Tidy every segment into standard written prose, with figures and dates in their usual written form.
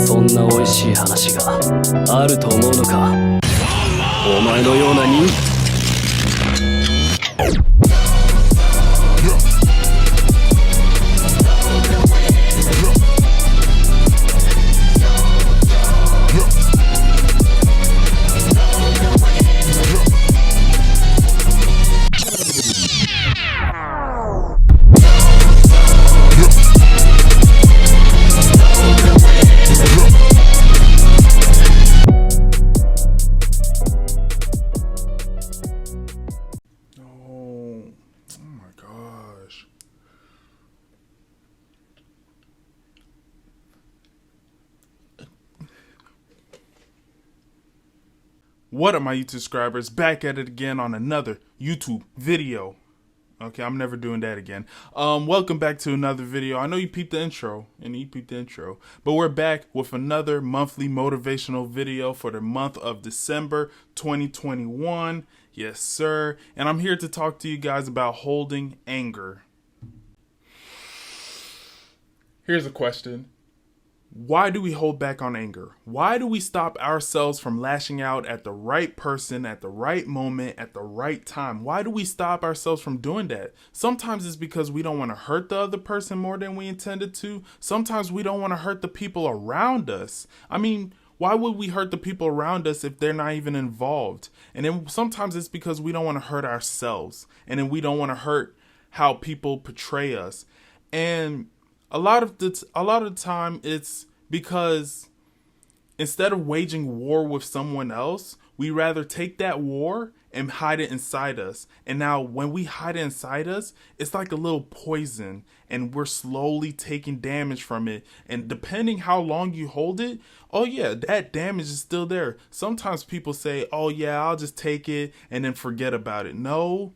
そんな美味しい話があると思うのか。お前のような人What up, my YouTube subscribers? Back at it again on another YouTube video. Okay, I'm never doing that again. Welcome back to another video. I know you peeped the intro, but we're back with another monthly motivational video for the month of December 2021. Yes, sir. And I'm here to talk to you guys about holding anger. Here's a question. Why do we hold back on anger? Why do we stop ourselves from lashing out at the right person, at the right moment, at the right time? Why do we stop ourselves from doing that? Sometimes it's because we don't want to hurt the other person more than we intended to. Sometimes we don't want to hurt the people around us. I mean, why would we hurt the people around us if they're not even involved? And then sometimes it's because we don't want to hurt ourselves. And then we don't want to hurt how people portray us. And a lot of the time it's because instead of waging war with someone else, we rather take that war and hide it inside us. And now when we hide it inside us, it's like a little poison and we're slowly taking damage from it. And depending how long you hold it, oh yeah, that damage is still there. Sometimes people say, oh yeah, I'll just take it and then forget about it. No,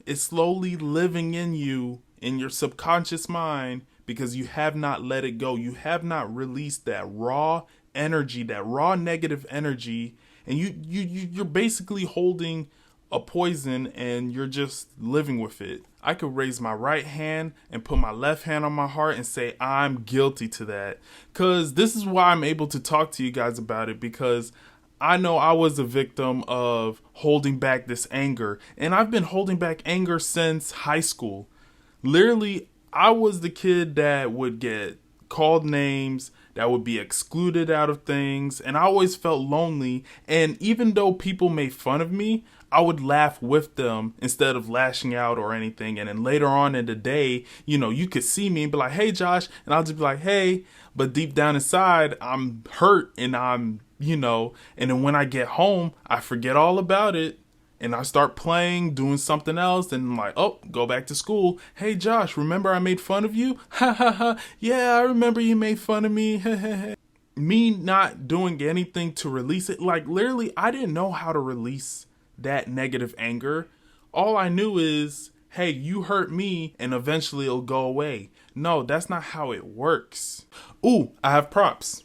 it's slowly living in you, in your subconscious mind, because you have not let it go. You have not released that raw energy, that raw negative energy, and you're basically holding a poison and you're just living with it. I could raise my right hand and put my left hand on my heart and say I'm guilty to that, because this is why I'm able to talk to you guys about it, because I know I was a victim of holding back this anger, and I've been holding back anger since high school. Literally, I was the kid that would get called names, that would be excluded out of things, and I always felt lonely. And even though people made fun of me, I would laugh with them instead of lashing out or anything. And then later on in the day, you could see me and be like, hey, Josh, and I'll just be like, hey, but deep down inside, I'm hurt and and then when I get home, I forget all about it. And I start playing, doing something else, and I'm like, oh, go back to school. Hey, Josh, remember I made fun of you? Ha ha ha. Yeah, I remember you made fun of me. Me not doing anything to release it. Like, literally, I didn't know how to release that negative anger. All I knew is, hey, you hurt me, and eventually it'll go away. No, that's not how it works. Ooh, I have props.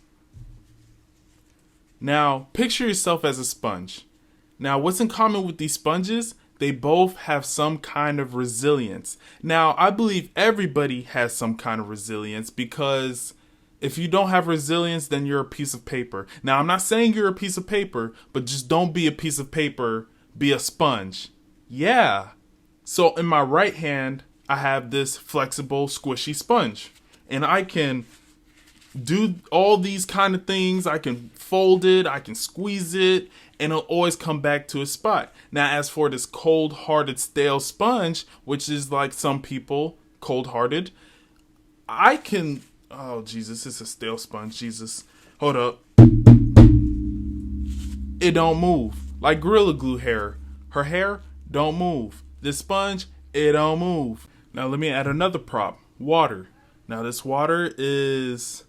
Now, picture yourself as a sponge. Now, what's in common with these sponges? They both have some kind of resilience. Now, I believe everybody has some kind of resilience, because if you don't have resilience, then you're a piece of paper. Now, I'm not saying you're a piece of paper, but just don't be a piece of paper, be a sponge. Yeah. So in my right hand, I have this flexible, squishy sponge, and I can do all these kind of things. I can fold it, I can squeeze it, and it'll always come back to a spot. Now, as for this cold-hearted, stale sponge, which is like some people, cold-hearted, I can... Oh, Jesus, it's a stale sponge. Jesus. Hold up. It don't move. Like Gorilla Glue hair. Her hair don't move. This sponge, it don't move. Now, let me add another prop. Water. Now, this water is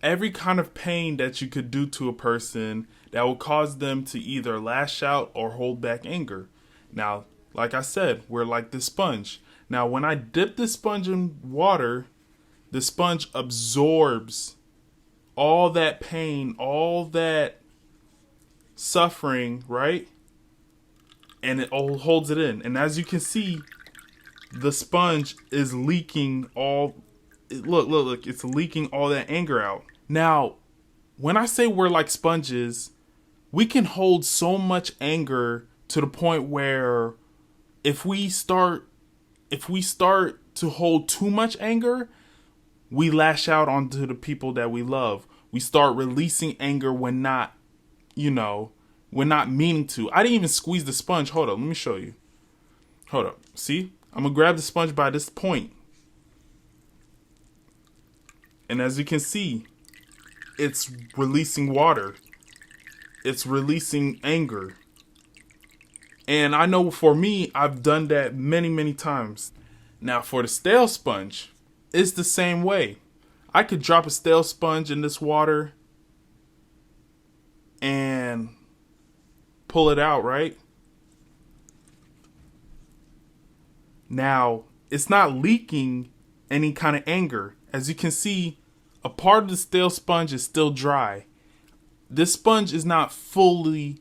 every kind of pain that you could do to a person that will cause them to either lash out or hold back anger. Now, like I said, we're like this sponge. Now, when I dip this sponge in water, the sponge absorbs all that pain, all that suffering, right? And it all holds it in. And as you can see, the sponge is leaking all, look, it's leaking all that anger out. Now, when I say we're like sponges, we can hold so much anger to the point where if we start to hold too much anger, we lash out onto the people that we love. We start releasing anger when not, when not meaning to. I didn't even squeeze the sponge. Hold up, let me show you. Hold up. See? I'm going to grab the sponge by this point. And as you can see, it's releasing water. It's releasing anger. And I know for me, I've done that many, many times. Now for the stale sponge, it's the same way. I could drop a stale sponge in this water and pull it out, right? Now, it's not leaking any kind of anger. As you can see, a part of the stale sponge is still dry. This sponge is not full with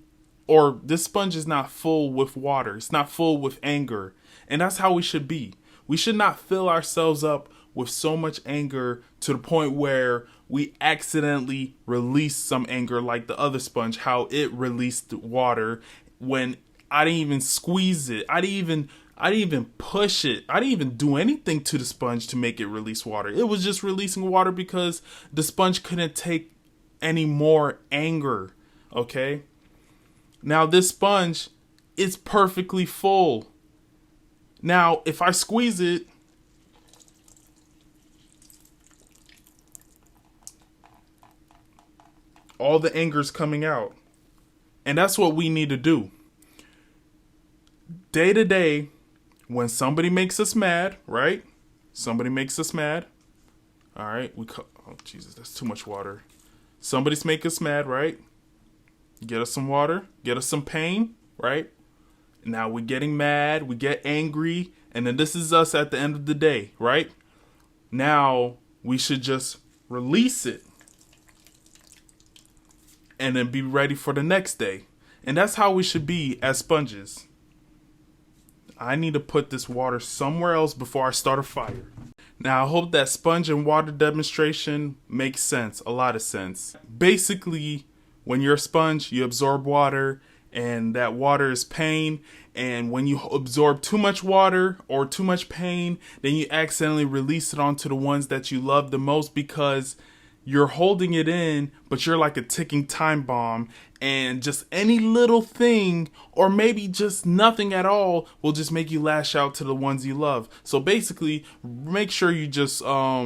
water. It's not full with anger. And that's how we should be. We should not fill ourselves up with so much anger to the point where we accidentally release some anger like the other sponge, how it released water when I didn't even squeeze it. I didn't even push it. I didn't even do anything to the sponge to make it release water. It was just releasing water because the sponge couldn't take any more anger. Okay? Now this sponge is perfectly full. Now, if I squeeze it, all the anger is coming out. And that's what we need to do. Day to day, when somebody makes us mad, right? Somebody makes us mad. All right. Oh, Jesus, that's too much water. Somebody's make us mad, right? Get us some water. Get us some pain, right? Now we're getting mad. We get angry. And then this is us at the end of the day, right? Now we should just release it. And then be ready for the next day. And that's how we should be as sponges. I need to put this water somewhere else before I start a fire. Now, I hope that sponge and water demonstration makes sense, a lot of sense. Basically, when you're a sponge, you absorb water, and that water is pain. And when you absorb too much water or too much pain, then you accidentally release it onto the ones that you love the most because you're holding it in, but you're like a ticking time bomb, and just any little thing, or maybe just nothing at all, will just make you lash out to the ones you love. So basically, make sure you just, how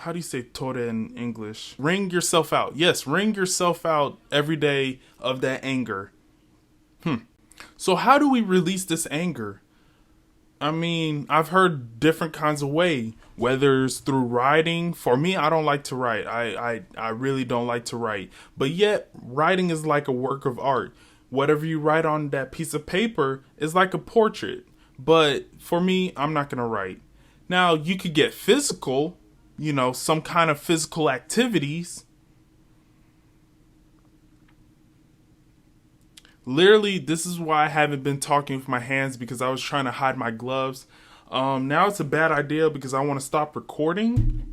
do you say tore in English? Wring yourself out. Yes, wring yourself out every day of that anger. So how do we release this anger? I mean, I've heard different kinds of way, whether it's through writing. For me, I don't like to write. I really don't like to write. But yet, writing is like a work of art. Whatever you write on that piece of paper is like a portrait. But for me, I'm not going to write. Now, you could get physical, some kind of physical activities. Literally, this is why I haven't been talking with my hands, because I was trying to hide my gloves. Now it's a bad idea because I want to stop recording.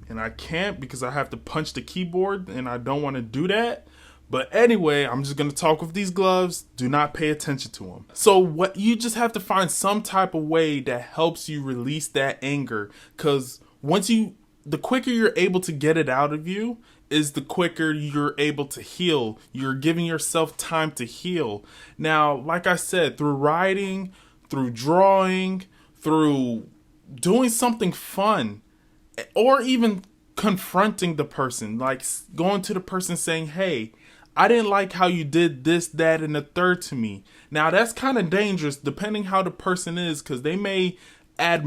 And I can't because I have to punch the keyboard and I don't want to do that. But anyway, I'm just going to talk with these gloves. Do not pay attention to them. So what you just have to find some type of way that helps you release that anger. Because the quicker you're able to get it out of you, is the quicker you're able to heal. You're giving yourself time to heal. Now, like I said, through writing, through drawing, through doing something fun, or even confronting the person, like going to the person saying, hey, I didn't like how you did this, that, and the third to me. Now, that's kind of dangerous depending how the person is, because they may add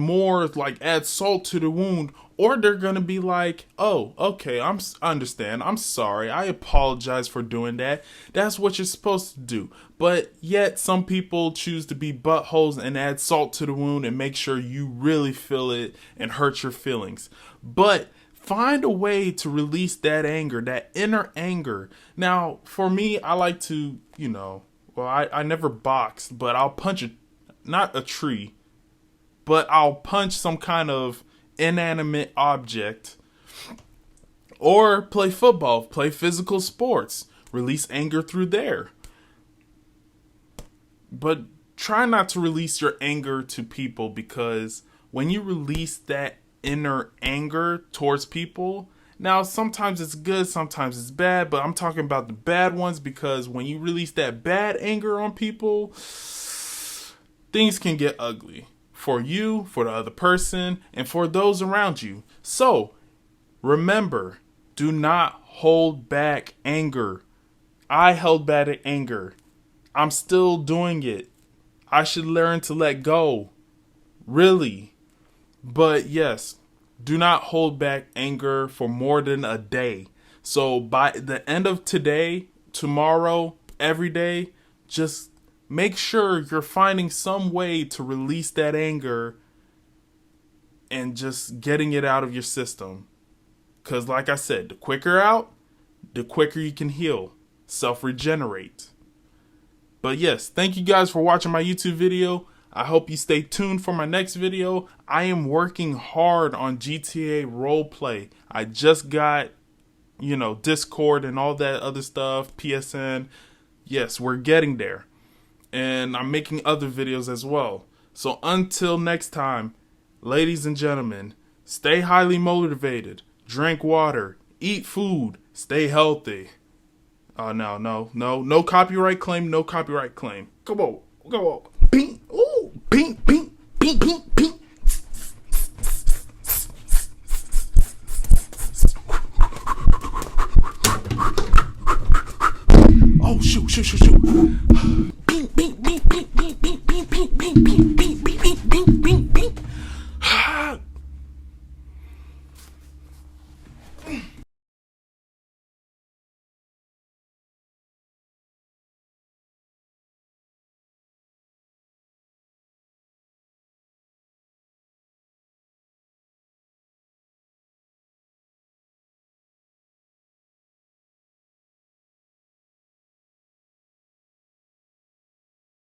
salt to the wound, or they're gonna be like, oh, okay, I understand, I'm sorry, I apologize for doing that, that's what you're supposed to do. But yet some people choose to be buttholes and add salt to the wound and make sure you really feel it and hurt your feelings. But find a way to release that anger, that inner anger. Now, for me, I like to, I never boxed, but I'll punch not a tree, but I'll punch some kind of inanimate object, or play football, play physical sports, release anger through there. But try not to release your anger to people, because when you release that inner anger towards people, now sometimes it's good, sometimes it's bad, but I'm talking about the bad ones, because when you release that bad anger on people, things can get ugly for you, for the other person, and for those around you. So remember, do not hold back anger. I held back anger. I'm still doing it. I should learn to let go. Really. But yes, do not hold back anger for more than a day. So by the end of today, tomorrow, every day, just make sure you're finding some way to release that anger and just getting it out of your system. Because like I said, the quicker out, the quicker you can heal, self-regenerate. But yes, thank you guys for watching my YouTube video. I hope you stay tuned for my next video. I am working hard on GTA roleplay. I just got, Discord and all that other stuff, PSN. Yes, we're getting there. And I'm making other videos as well. So until next time, ladies and gentlemen, stay highly motivated, drink water, eat food, stay healthy. No copyright claim, no copyright claim. Come on. Bing, ooh, bing. Oh, shoot.